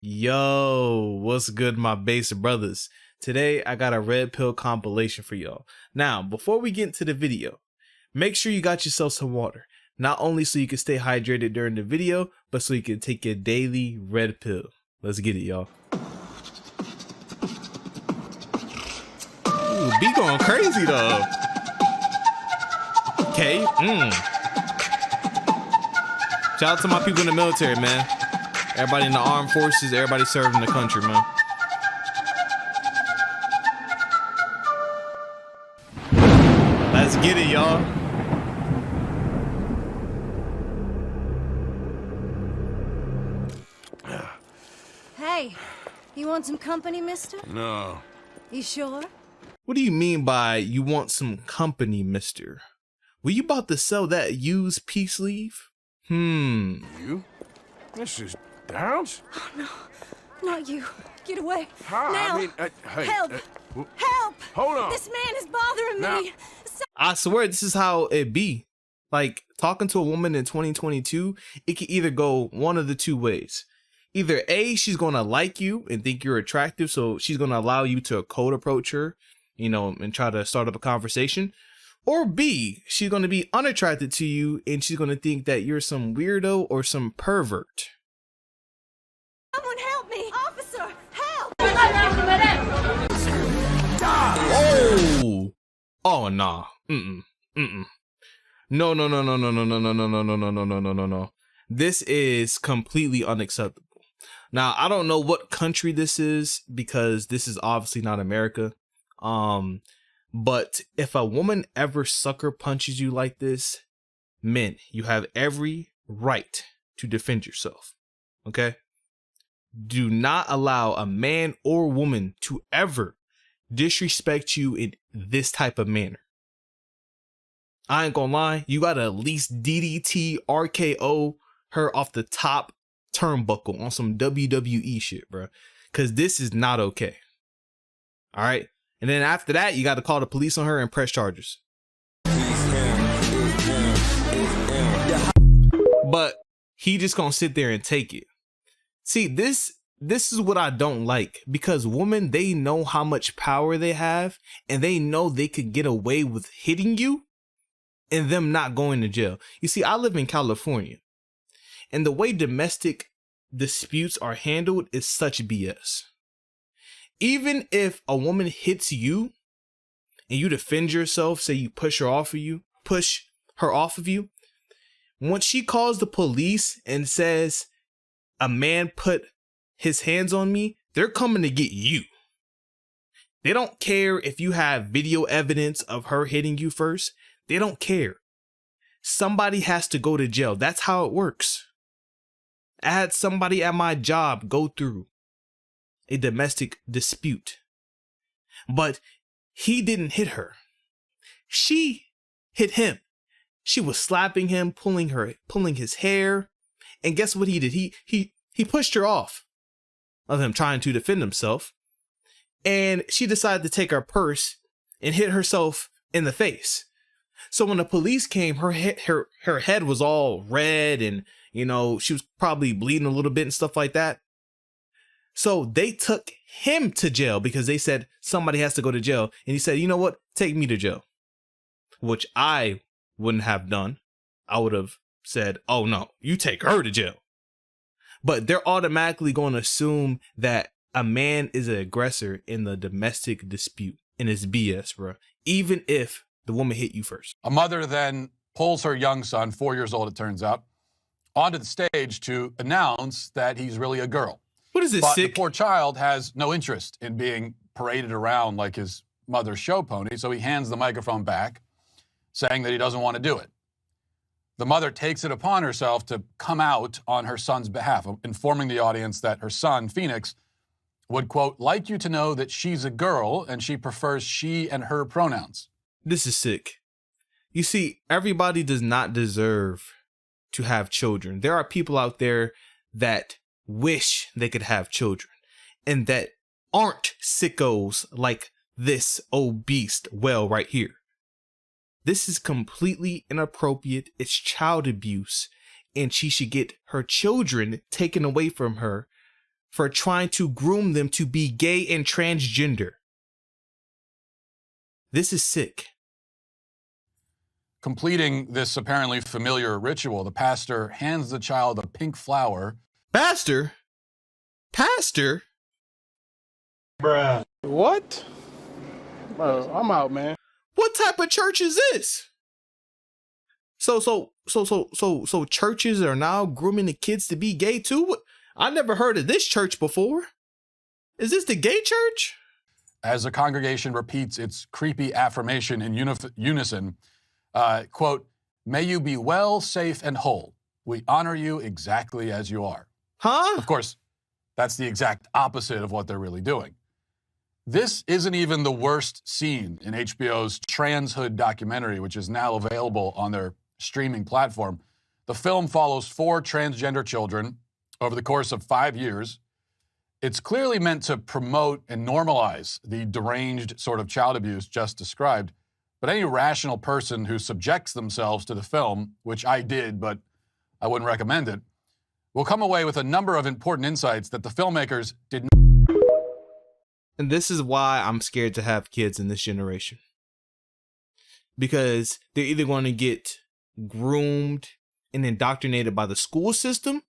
Yo, what's good, my base brothers? Today I got a red pill compilation for y'all. Now, before we get into the video, make sure you got yourself some water. Not only so you can stay hydrated during the video, but so you can take your daily red pill. Let's get it, y'all. Ooh, be going crazy though. Okay. Shout out to my people in the military, man. Everybody in the armed forces, everybody serving the country, man. Let's get it, y'all. Hey, you want some company, mister? No. You sure? What do you mean by you want some company, mister? Were you about to sell that used peace leave? You? Mrs. Downs? Oh, no. Not you. Get away. How? Now. I mean, hey. Help. Help! Hold on. This man is bothering Now. me. I swear this is how it be. Like, talking to a woman in 2022, it can either go one of the two ways. Either A, she's going to like you and think you're attractive, so she's going to allow you to cold approach her, you know, and try to start up a conversation. Or B, she's going to be unattracted to you and she's going to think that you're some weirdo or some pervert. Someone help me! Officer, help! Oh! Oh, nah. No. This is completely unacceptable. Now, I don't know what country this is because this is obviously not America. But if a woman ever sucker punches you like this, men, you have every right to defend yourself. Okay? Do not allow a man or woman to ever disrespect you in this type of manner. I ain't gonna lie, you gotta at least DDT RKO her off the top turnbuckle on some WWE shit, bro. Cause this is not okay. All right. And then after that, you got to call the police on her and press charges. But he just gonna sit there and take it. See, this is what I don't like, because women, they know how much power they have and they know they could get away with hitting you and them not going to jail. You see, I live in California and the way domestic disputes are handled is such BS. Even if a woman hits you and you defend yourself, say you push her off of you, once she calls the police and says a man put his hands on me, they're coming to get you. They don't care if you have video evidence of her hitting you first. They don't care. Somebody has to go to jail. That's how it works. I had somebody at my job go through a domestic dispute, but he didn't hit her. She hit him. She was slapping him, pulling his hair. And guess what he did? He pushed her off of him trying to defend himself. And she decided to take her purse and hit herself in the face. So when the police came, her head was all red and, you know, she was probably bleeding a little bit and stuff like that. So they took him to jail because they said somebody has to go to jail. And he said, you know what? Take me to jail. Which I wouldn't have done. I would have said, oh no, you take her to jail. But they're automatically going to assume that a man is an aggressor in the domestic dispute. And it's BS, bro. Even if the woman hit you first. A mother then pulls her young son, 4 years old it turns out, onto the stage to announce that he's really a girl. What is this, But sick? the poor child has no interest in being paraded around like his mother's show pony, so he hands the microphone back, saying that he doesn't want to do it. The mother takes it upon herself to come out on her son's behalf, informing the audience that her son, Phoenix, would, quote, like you to know that she's a girl and she prefers she and her pronouns. This is sick. You see, everybody does not deserve to have children. There are people out there that wish they could have children and that aren't sickos like this obese whale right here. This is completely inappropriate. It's child abuse, and she should get her children taken away from her for trying to groom them to be gay and transgender. This is sick. Completing this apparently familiar ritual, the pastor hands the child a pink flower. Pastor? Pastor? Bruh. What? I'm out, man. What type of church is this? So churches are now grooming the kids to be gay too? I never heard of this church before. Is this the gay church? As the congregation repeats its creepy affirmation in unison, quote, "May you be well, safe, and whole. We honor you exactly as you are." Huh? Of course, that's the exact opposite of what they're really doing. This isn't even the worst scene in HBO's Transhood documentary, which is now available on their streaming platform. The film follows 4 transgender children over the course of 5 years. It's clearly meant to promote and normalize the deranged sort of child abuse just described. But any rational person who subjects themselves to the film, which I did, but I wouldn't recommend it, will come away with a number of important insights that the filmmakers did not. And this is why I'm scared to have kids in this generation. Because they're either going to get groomed and indoctrinated by the school system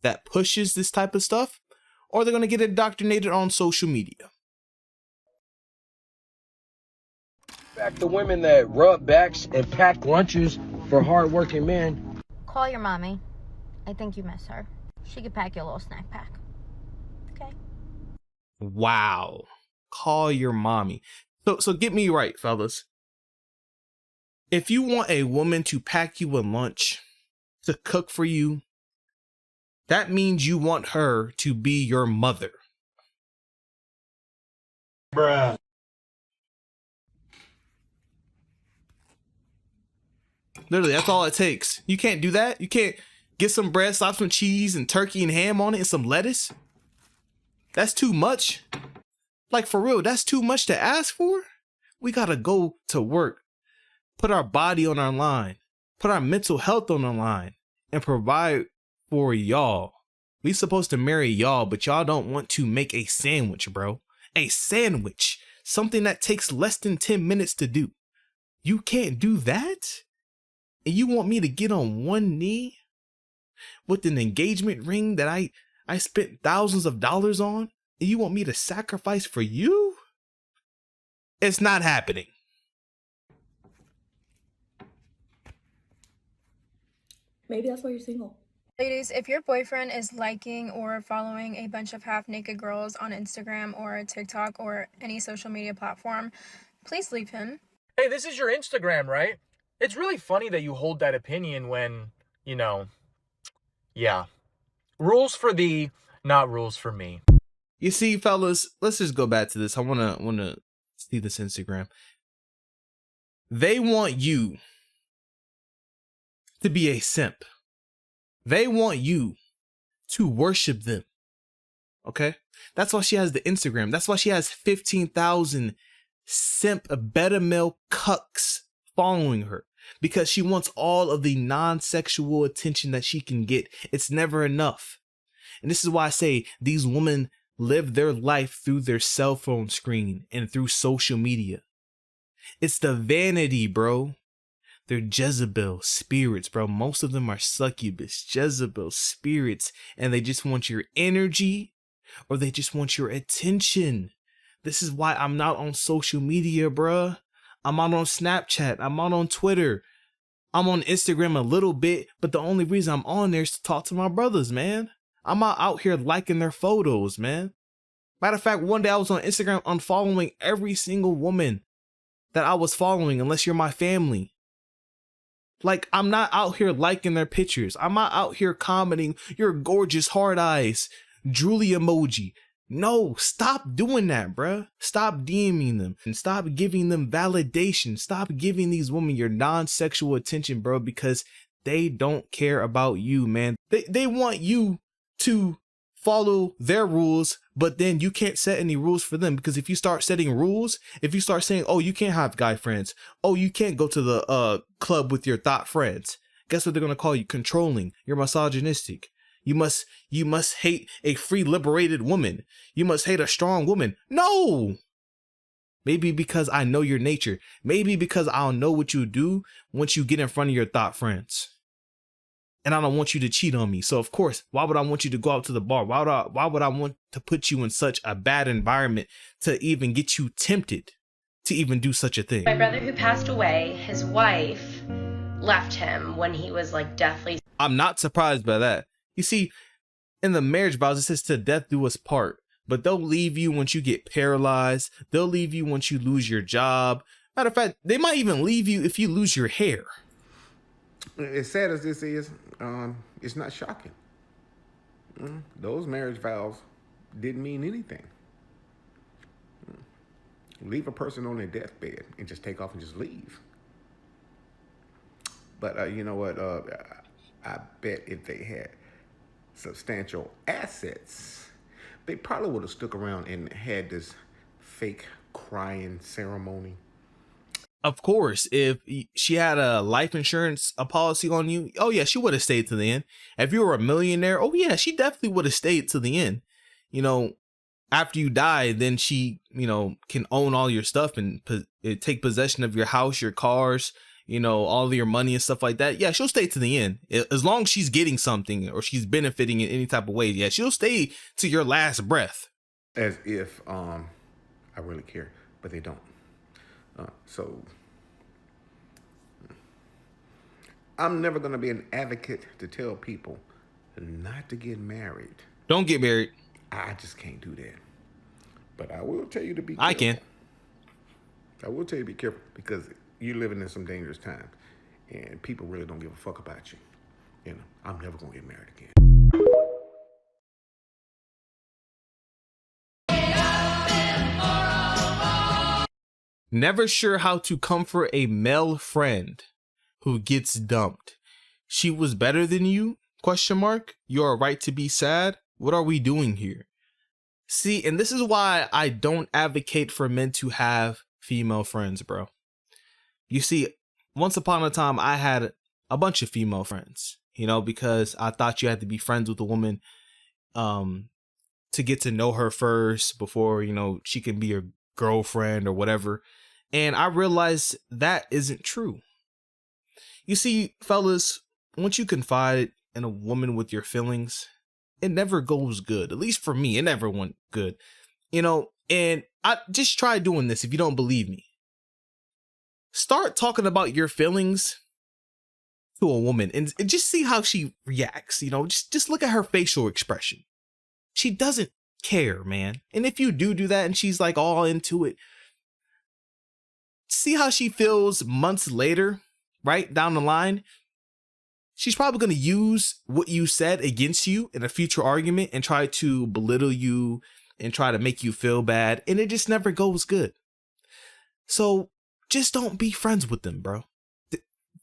that pushes this type of stuff, or they're going to get indoctrinated on social media. Back the women that rub backs and pack lunches for hardworking men. Call your mommy. I think you miss her. She could pack you a little snack pack. Okay? Wow. Call your mommy. So get me right, fellas. If you want a woman to pack you a lunch, to cook for you, that means you want her to be your mother. Bruh. Literally, that's all it takes. You can't do that. You can't get some bread, slap some cheese and turkey and ham on it and some lettuce. That's too much. Like, for real, that's too much to ask for. We gotta go to work, put our body on our line, put our mental health on the line, and provide for y'all. We supposed to marry y'all, but y'all don't want to make a sandwich, bro. A sandwich. Something that takes less than 10 minutes to do. You can't do that? And you want me to get on one knee with an engagement ring that I spent thousands of dollars on? And you want me to sacrifice for you? It's not happening. Maybe that's why you're single. Ladies, if your boyfriend is liking or following a bunch of half-naked girls on Instagram or TikTok or any social media platform, please leave him. Hey, this is your Instagram, right? It's really funny that you hold that opinion when, yeah. Rules for thee, not rules for me. You see, fellas, let's just go back to this. I wanna see this Instagram. They want you to be a simp. They want you to worship them. Okay? That's why she has the Instagram. That's why she has 15,000 simp beta male cucks following her. Because she wants all of the non-sexual attention that she can get. It's never enough. And this is why I say these women live their life through their cell phone screen and through social media. It's the vanity, bro. They're Jezebel spirits, bro. Most of them are succubus, Jezebel spirits, and they just want your energy or they just want your attention. This is why I'm not on social media, bro. I'm not on Snapchat. I'm not on Twitter. I'm on Instagram a little bit, but the only reason I'm on there is to talk to my brothers, man. I'm not out here liking their photos, man. Matter of fact, one day I was on Instagram unfollowing every single woman that I was following, unless you're my family. Like, I'm not out here liking their pictures. I'm not out here commenting, "You're gorgeous, hard eyes, drooly emoji." No, stop doing that, bruh. Stop DMing them and stop giving them validation. Stop giving these women your non-sexual attention, bro, because they don't care about you, man. They want you to follow their rules, but then you can't set any rules for them, because if you start setting rules, if you start saying, "Oh, you can't have guy friends. Oh, you can't go to the club with your thought friends," guess what they're going to call you? Controlling. You're misogynistic. You must hate a free liberated woman. You must hate a strong woman. No. Maybe because I know your nature. Maybe because I'll know what you do once you get in front of your thought friends. And I don't want you to cheat on me. So of course, why would I want you to go out to the bar? Why would I want to put you in such a bad environment to even get you tempted to even do such a thing? My brother who passed away, his wife left him when he was like deathly. I'm not surprised by that. You see, in the marriage vows, it says to death do us part, but they'll leave you once you get paralyzed. They'll leave you once you lose your job. Matter of fact, they might even leave you if you lose your hair. As sad as this is, it's not shocking. Those marriage vows didn't mean anything. Leave a person on their deathbed and just take off and just leave. But you know what? I bet if they had substantial assets, they probably would have stuck around and had this fake crying ceremony. Of course, if she had a life insurance policy on you, oh yeah, she would have stayed to the end. If you were a millionaire, oh yeah, she definitely would have stayed to the end. You know, after you die, then she, you know, can own all your stuff and take possession of your house, your cars, you know, all of your money and stuff like that. Yeah, she'll stay to the end. As long as she's getting something or she's benefiting in any type of way. Yeah, she'll stay to your last breath. As if I really care, but they don't. So I'm never going to be an advocate to tell people not to get married. Don't get married. I just can't do that. But I will tell you to be careful. I can. I will tell you to be careful because you're living in some dangerous times and people really don't give a fuck about you. You know, I'm never going to get married again. Never sure how to comfort a male friend who gets dumped. She was better than you? Question mark. You're right to be sad. What are we doing here? See, and this is why I don't advocate for men to have female friends, bro. You see, once upon a time, I had a bunch of female friends, you know, because I thought you had to be friends with a woman to get to know her first before, you know, she can be your girlfriend or whatever. And I realized that isn't true. You see, fellas, once you confide in a woman with your feelings, it never goes good. At least for me, it never went good. You know, and I just try doing this if you don't believe me. Start talking about your feelings to a woman and just see how she reacts. You know, just look at her facial expression. She doesn't care, man. And if you do that and she's like all into it, see how she feels months later, right down the line. She's probably going to use what you said against you in a future argument and try to belittle you and try to make you feel bad. And it just never goes good. So just don't be friends with them, bro.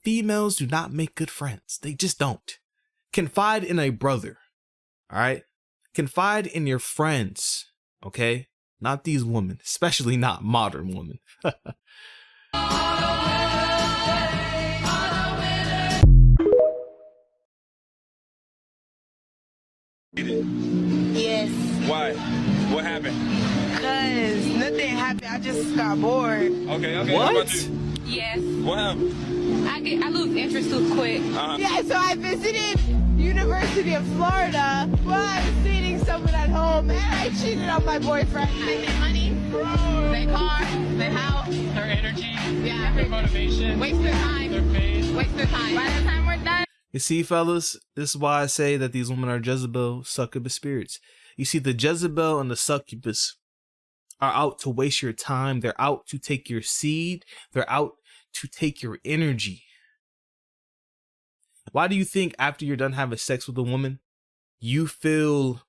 Females do not make good friends. They just don't. Confide in a brother. All right. Confide in your friends. Okay. Not these women, especially not modern women. Yes. Why? What happened? Because nothing happened. I just got bored. Okay. What? Yes. What happened? I lose interest too quick. Uh-huh. Yeah, so I visited University of Florida while I was dating someone at home, and I cheated on my boyfriend. They get money, they car, they house, Their energy, yeah, their motivation, waste their time, their face. waste their time. By the time we're done. You see, fellas, this is why I say that these women are Jezebel succubus spirits. You see, the Jezebel and the succubus are out to waste your time. They're out to take your seed. They're out to take your energy. Why do you think after you're done having sex with a woman, you feel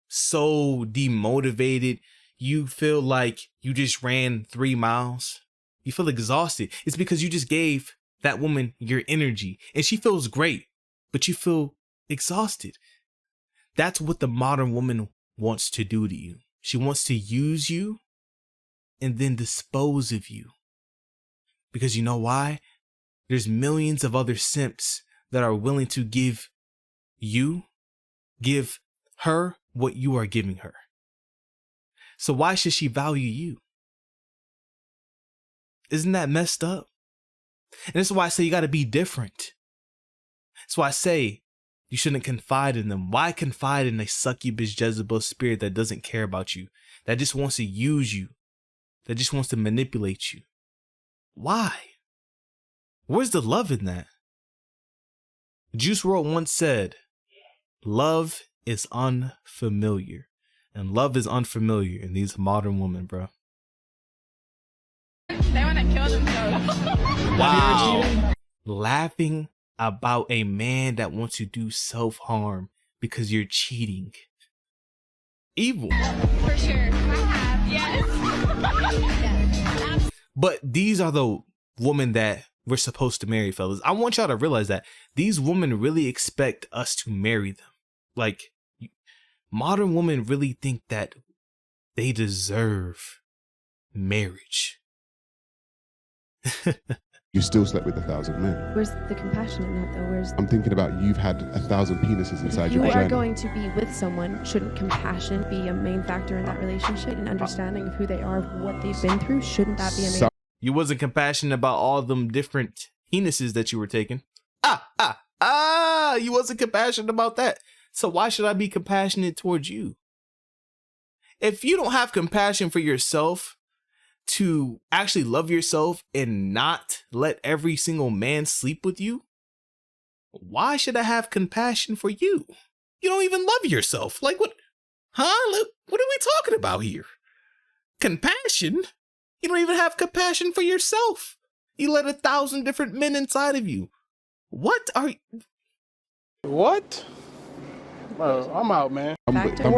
so demotivated? You feel like you just ran 3 miles. You feel exhausted. It's because you just gave that woman your energy and she feels great, but you feel exhausted. That's what the modern woman wants to do to you. She wants to use you and then dispose of you. Because you know why? There's millions of other simps that are willing to give you give her what you are giving her. So why should she value you? Isn't that messed up? And this is why I say you got to be different. That's why I say you shouldn't confide in them. Why confide in a succubus Jezebel spirit that doesn't care about you, that just wants to use you, that just wants to manipulate you? Why? Where's the love in that? Juice WRLD once said, love is unfamiliar. And love is unfamiliar in these modern women, bro. They want to kill themselves. Wow. Laughing about a man that wants to do self-harm because you're cheating. Evil. For sure. I have. Yes. But these are the women that we're supposed to marry, fellas. I want y'all to realize that these women really expect us to marry them. Like, modern women really think that they deserve marriage. You still slept with 1,000 men. Where's the compassion in that, though? I'm thinking about you've had 1,000 penises inside your vagina. You are going to be with someone. Shouldn't compassion be a main factor in that relationship? And understanding of who they are, what they've been through, shouldn't that be a main? You wasn't compassionate about all them different penises that you were taking. You wasn't compassionate about that. So why should I be compassionate towards you? If you don't have compassion for yourself, to actually love yourself and not let every single man sleep with you, why should I have compassion for you? You don't even love yourself. Like, what? Huh? What are we talking about here? Compassion? You don't even have compassion for yourself. You let 1,000 different men inside of you. What are you? What? I'm out, man. The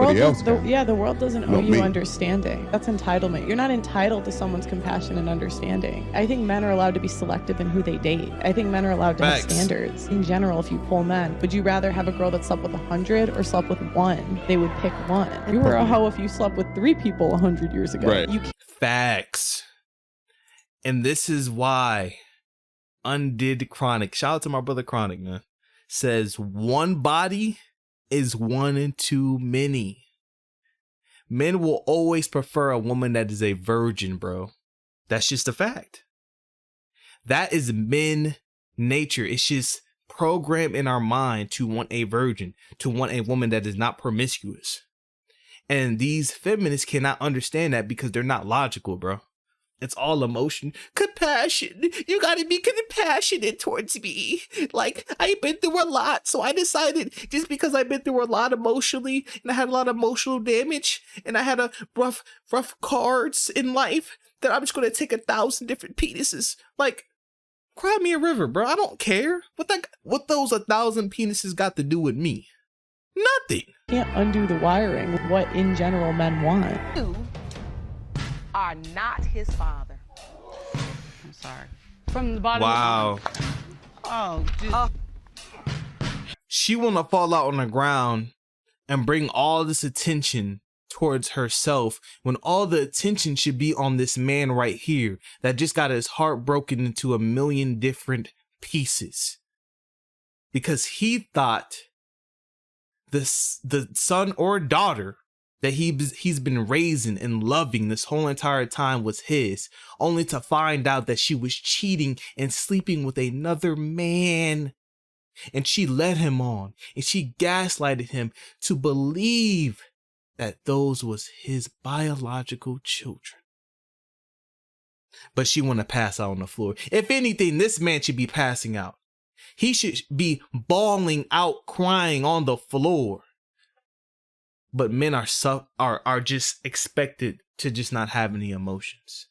world doesn't owe you understanding. That's entitlement. You're not entitled to someone's compassion and understanding. I think men are allowed to be selective in who they date. I think men are allowed to have standards. In general, if you pull men, would you rather have a girl that slept with 100 or slept with one? They would pick one. You were a hoe if you slept with 3 people 100 years ago. Right. Facts. And this is why Undid Chronic, shout out to my brother Chronic, man, says one body is one too many. Men will always prefer a woman that is a virgin, bro. That's just a fact. That is men nature. It's just programmed in our mind to want a virgin, to want a woman that is not promiscuous. And these feminists cannot understand that because they're not logical, bro. It's all emotion. Compassion. You gotta be compassionate towards me. Like, I've been through a lot, so I decided just because I've been through a lot emotionally, and I had a lot of emotional damage, and I had a rough cards in life, that I'm just gonna take 1,000 different penises. Like, cry me a river, bro. I don't care. What those 1,000 penises got to do with me? Nothing. Can't undo the wiring of what in general men want. You are not his father. I'm sorry. From the bottom wow. of oh, she wanna fall out on the ground and bring all this attention towards herself when all the attention should be on this man right here that just got his heart broken into a million different pieces because he thought the son or daughter that he's been raising and loving this whole entire time was his, only to find out that she was cheating and sleeping with another man. And she led him on, and she gaslighted him to believe that those was his biological children. But she want to pass out on the floor. If anything, this man should be passing out. He should be bawling out, crying on the floor. But men are just expected to just not have any emotions,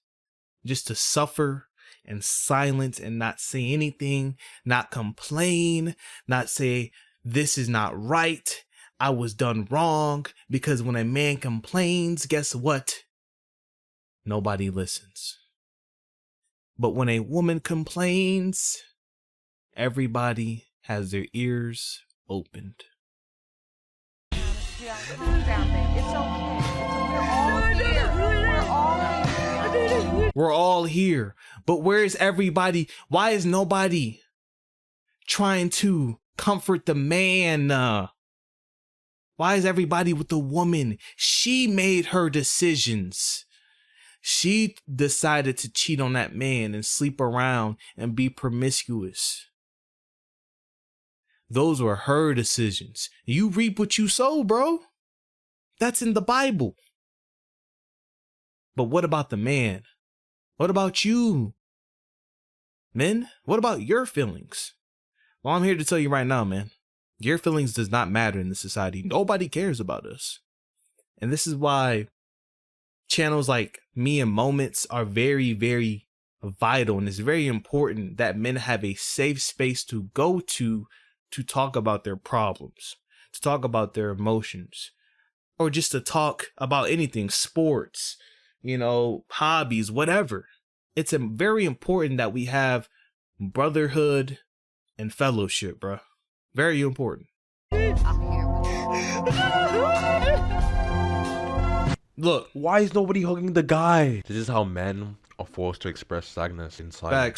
just to suffer in silence and not say anything, not complain, not say this is not right, I was done wrong. Because when a man complains, guess what? Nobody listens. But when a woman complains, everybody has their ears opened. It's okay. We're all here. But where's everybody? Why is nobody trying to comfort the man? Why is everybody with the woman? She made her decisions. She decided to cheat on that man and sleep around and be promiscuous. Those were her decisions. You reap what you sow, bro. That's in the Bible. But what about the man? What about you? Men, what about your feelings? Well, I'm here to tell you right now, man. Your feelings does not matter in this society. Nobody cares about us. And this is why channels like Me and Moments are very, very vital. And it's very important that men have a safe space to go to talk about their problems, to talk about their emotions, or just to talk about anything, sports, you know, hobbies, whatever. It's very important that we have brotherhood and fellowship, bro. Very important. Look, why is nobody hugging the guy? This is how men are forced to express sadness in silence.